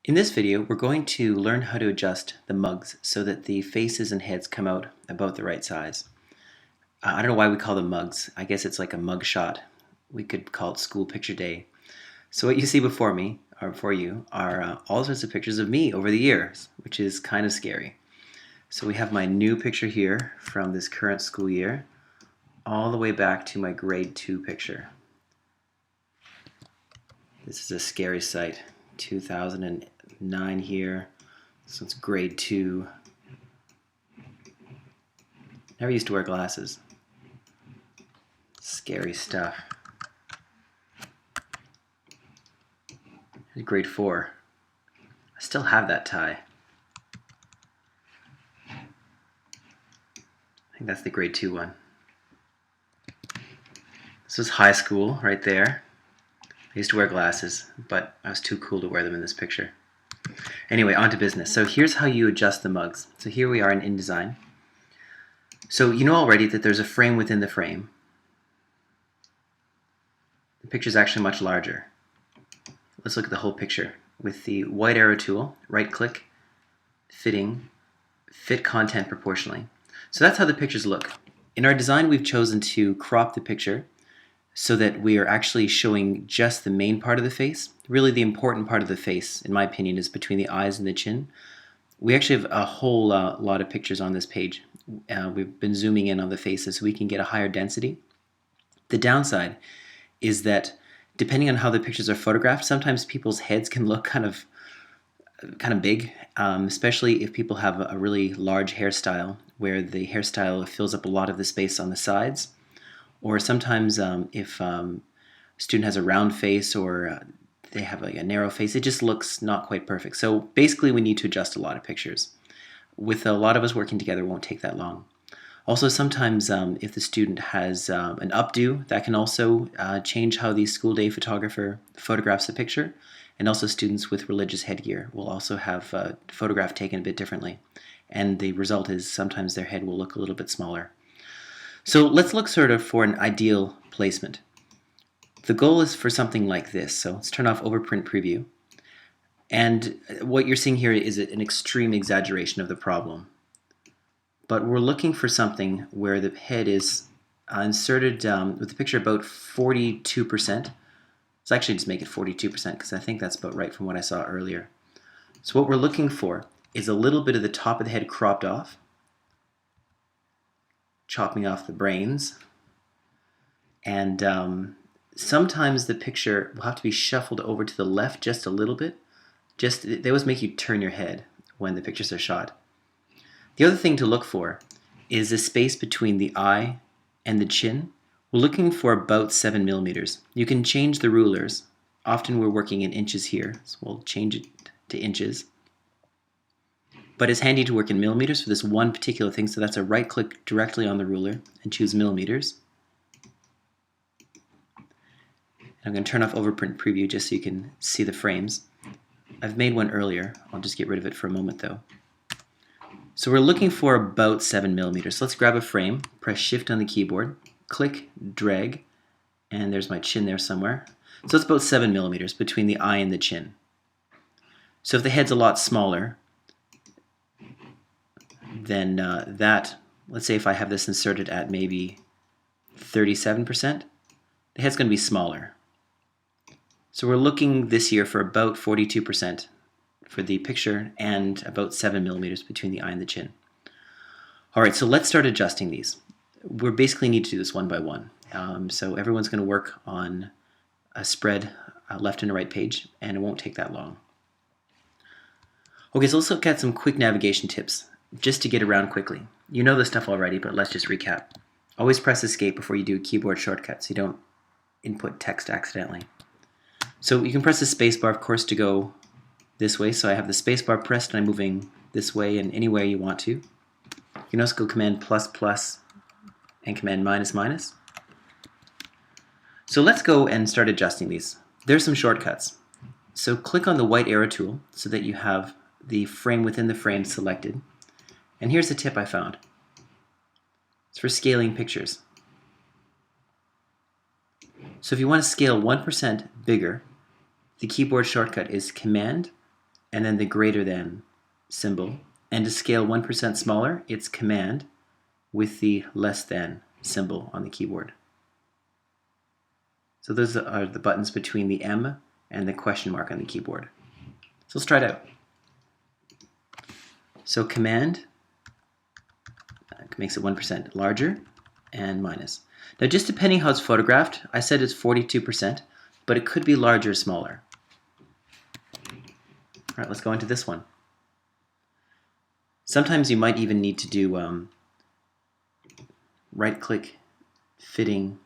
In this video, we're going to learn how to adjust the mugs so that the faces and heads come out about the right size. I don't know why we call them mugs. I guess it's like a mug shot. We could call it school picture day. So what you see before me, or before you, are all sorts of pictures of me over the years, which is kind of scary. So we have my new picture here from this current school year, all the way back to my grade 2 picture. This is a scary sight. 2009 here, so it's grade 2. Never used to wear glasses. Scary stuff. Grade 4. I still have that tie. I think that's the grade 2 one. This was high school right there. I used to wear glasses, but I was too cool to wear them in this picture. Anyway, on to business. So here's how you adjust the mugs. So here we are in InDesign. So you know already that there's a frame within the frame. The picture is actually much larger. Let's look at the whole picture. With the white arrow tool, right-click, fitting, fit content proportionally. So that's how the pictures look. In our design, we've chosen to crop the picture so that we are actually showing just the main part of the face. Really the important part of the face, in my opinion, is between the eyes and the chin. We actually have a whole lot of pictures on this page. We've been zooming in on the faces so we can get a higher density. The downside is that depending on how the pictures are photographed, sometimes people's heads can look kind of big, especially if people have a really large hairstyle where the hairstyle fills up a lot of the space on the sides. Or sometimes if a student has a round face or they have a narrow face, it just looks not quite perfect. So basically we need to adjust a lot of pictures. With a lot of us working together, it won't take that long. Also, sometimes if the student has an updo, that can also change how the school day photographer photographs the picture. And also students with religious headgear will also have a photograph taken a bit differently. And the result is sometimes their head will look a little bit smaller. So let's look sort of for an ideal placement. The goal is for something like this. So let's turn off overprint preview. And what you're seeing here is an extreme exaggeration of the problem. But we're looking for something where the head is inserted with the picture about 42%. Let's actually just make it 42% because I think that's about right from what I saw earlier. So what we're looking for is a little bit of the top of the head cropped off, chopping off the brains, and sometimes the picture will have to be shuffled over to the left just a little bit. They always make you turn your head when the pictures are shot. The other thing to look for is the space between the eye and the chin. We're looking for about 7 millimeters. You can change the rulers. Often we're working in inches here, so we'll change it to inches. But it's handy to work in millimeters for this one particular thing, so that's a right click directly on the ruler and choose millimeters. And I'm going to turn off overprint preview just so you can see the frames. I've made one earlier. I'll just get rid of it for a moment though. So we're looking for about 7 millimeters. So let's grab a frame, press shift on the keyboard, click, drag, and there's my chin there somewhere. So it's about 7 millimeters between the eye and the chin. So if the head's a lot smaller, then let's say if I have this inserted at maybe 37%, the head's going to be smaller. So we're looking this year for about 42% for the picture and about 7 millimeters between the eye and the chin. Alright, so let's start adjusting these. We basically need to do this one by one. So everyone's going to work on a spread left and right page, and it won't take that long. Okay, so let's look at some quick navigation tips just to get around quickly. You know this stuff already, but let's just recap. Always press escape before you do a keyboard shortcut so you don't input text accidentally. So you can press the spacebar, of course, to go this way. So I have the spacebar pressed and I'm moving this way and anywhere you want to. You can also go Command plus plus and Command minus minus. So let's go and start adjusting these. There's some shortcuts. So click on the white arrow tool so that you have the frame within the frame selected. And here's a tip I found. It's for scaling pictures. So if you want to scale 1% bigger, the keyboard shortcut is Command and then the greater than symbol. And to scale 1% smaller, it's Command with the less than symbol on the keyboard. So those are the buttons between the M and the question mark on the keyboard. So let's try it out. So Command makes it 1% larger and minus. Now just depending how it's photographed, I said it's 42%, but it could be larger or smaller. All right, let's go into this one. Sometimes you might even need to do right-click, fit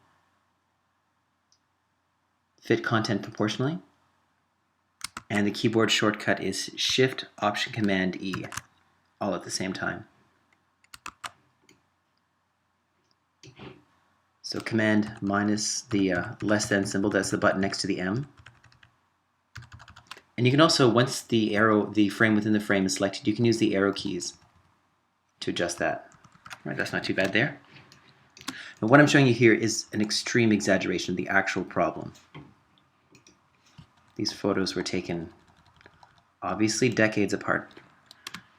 content proportionally, and the keyboard shortcut is Shift Option Command E, all at the same time. So Command minus the less than symbol, that's the button next to the M. And you can also, once the frame within the frame is selected, you can use the arrow keys to adjust that. All right, that's not too bad there. And what I'm showing you here is an extreme exaggeration of the actual problem. These photos were taken obviously decades apart.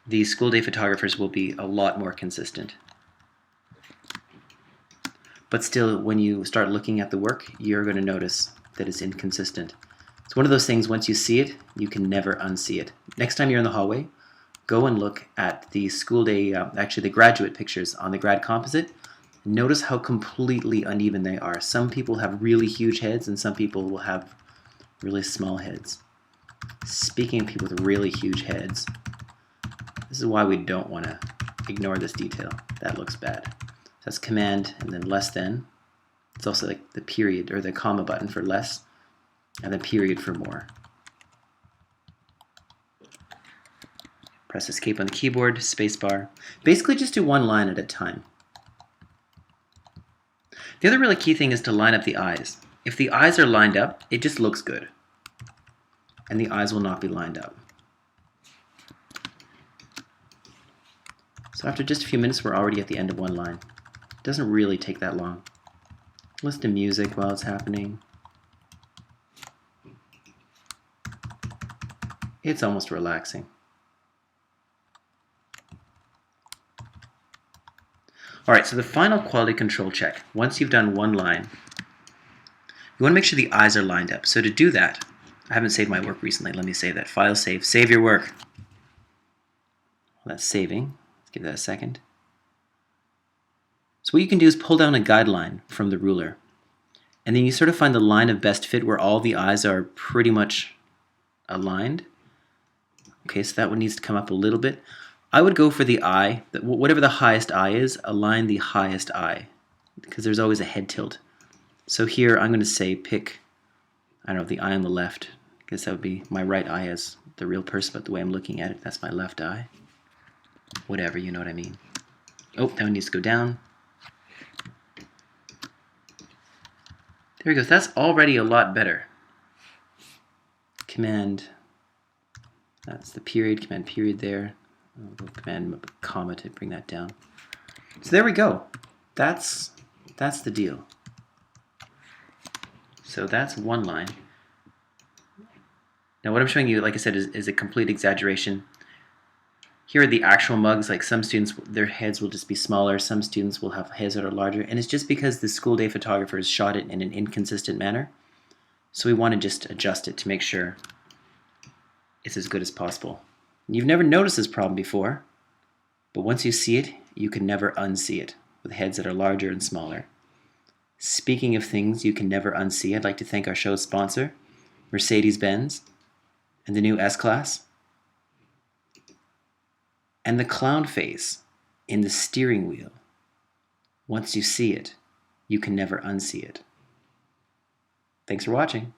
The school day photographers will be a lot more consistent. But still, when you start looking at the work, you're going to notice that it's inconsistent. It's one of those things, once you see it, you can never unsee it. Next time you're in the hallway, go and look at the school day, actually the graduate pictures on the grad composite. Notice how completely uneven they are. Some people have really huge heads and some people will have really small heads. Speaking of people with really huge heads, this is why we don't want to ignore this detail. That looks bad. So that's Command and then less than. It's also like the period or the comma button for less, and then period for more. Press Escape on the keyboard, spacebar. Basically just do one line at a time. The other really key thing is to line up the eyes. If the eyes are lined up, it just looks good. And the eyes will not be lined up. So after just a few minutes, we're already at the end of one line. It doesn't really take that long. Listen to music while it's happening. It's almost relaxing. All right, so the final quality control check. Once you've done one line, you want to make sure the eyes are lined up. So to do that, I haven't saved my work recently. Let me save that. File save. Save your work. Well, that's saving. Let's give that a second. So what you can do is pull down a guideline from the ruler. And then you sort of find the line of best fit where all the eyes are pretty much aligned. Okay, so that one needs to come up a little bit. I would go for the eye, whatever the highest eye is, align the highest eye, because there's always a head tilt. So here I'm going to say pick, I don't know, the eye on the left. I guess that would be my right eye as the real person, but the way I'm looking at it, that's my left eye. Whatever, you know what I mean. Oh, that one needs to go down. There we go. That's already a lot better. Command, that's the period, Command period there. I'll go Command comma to bring that down. So there we go. That's the deal. So that's one line. Now what I'm showing you, like I said, is a complete exaggeration. Here are the actual mugs. Like some students, their heads will just be smaller. Some students will have heads that are larger. And it's just because the school day photographers shot it in an inconsistent manner. So we want to just adjust it to make sure it's as good as possible. You've never noticed this problem before, but once you see it, you can never unsee it with heads that are larger and smaller. Speaking of things you can never unsee, I'd like to thank our show's sponsor, Mercedes-Benz, and the new S-Class, and the clown face in the steering wheel. Once you see it, you can never unsee it. Thanks for watching.